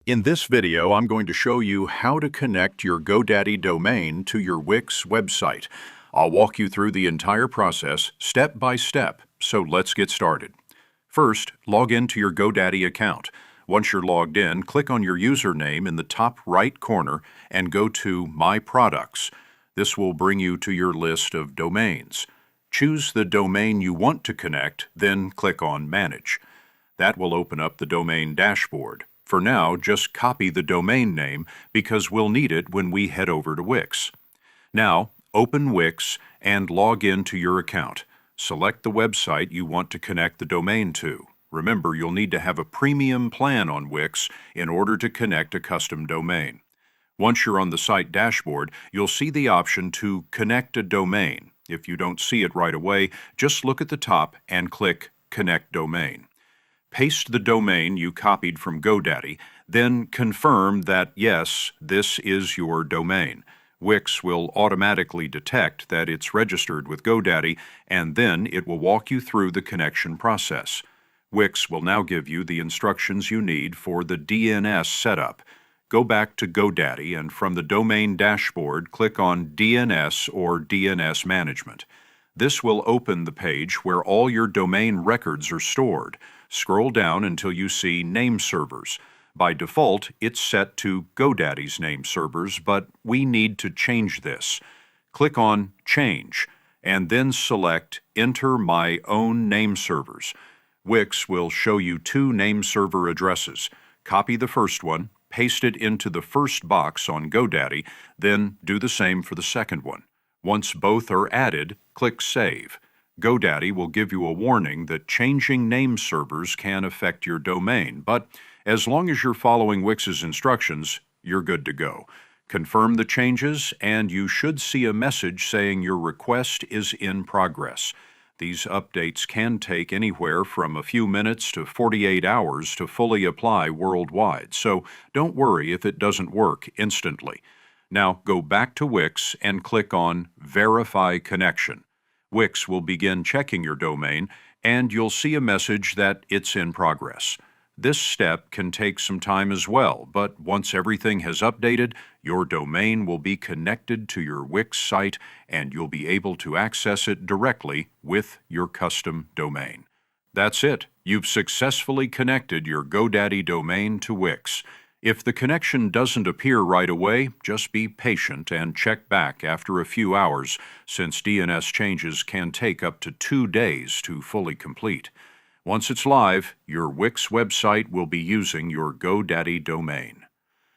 In this video, I'm going to show you how to connect your GoDaddy domain to your Wix website. I'll walk you through the entire process step by step, so let's get started. First, log into your GoDaddy account. Once you're logged in, click on your username in the top right corner and go to My Products. This will bring you to your list of domains. Choose the domain you want to connect, then click on Manage. That will open up the domain dashboard. For now, just copy the domain name because we'll need it when we head over to Wix. Now, open Wix and log into your account. Select the website you want to connect the domain to. Remember, you'll need to have a premium plan on Wix in order to connect a custom domain. Once you're on the site dashboard, you'll see the option to connect a domain. If you don't see it right away, just look at the top and click Connect Domain. Paste the domain you copied from GoDaddy, then confirm that yes, this is your domain. Wix will automatically detect that it's registered with GoDaddy, and then it will walk you through the connection process. Wix will now give you the instructions you need for the DNS setup. Go back to GoDaddy and from the domain dashboard, click on DNS or DNS Management. This will open the page where all your domain records are stored. Scroll down until you see Name Servers. By default, it's set to GoDaddy's name servers, but we need to change this. Click on Change, and then select Enter My Own Name Servers. Wix will show you two name server addresses. Copy the first one, paste it into the first box on GoDaddy, then do the same for the second one. Once both are added, click Save. GoDaddy will give you a warning that changing name servers can affect your domain, but as long as you're following Wix's instructions, you're good to go. Confirm the changes, and you should see a message saying your request is in progress. These updates can take anywhere from a few minutes to 48 hours to fully apply worldwide, so don't worry if it doesn't work instantly. Now go back to Wix and click on Verify Connection. Wix will begin checking your domain, and you'll see a message that it's in progress. This step can take some time as well, but once everything has updated, your domain will be connected to your Wix site, and you'll be able to access it directly with your custom domain. That's it. You've successfully connected your GoDaddy domain to Wix. If the connection doesn't appear right away, just be patient and check back after a few hours, since DNS changes can take up to 2 days to fully complete. Once it's live, your Wix website will be using your GoDaddy domain.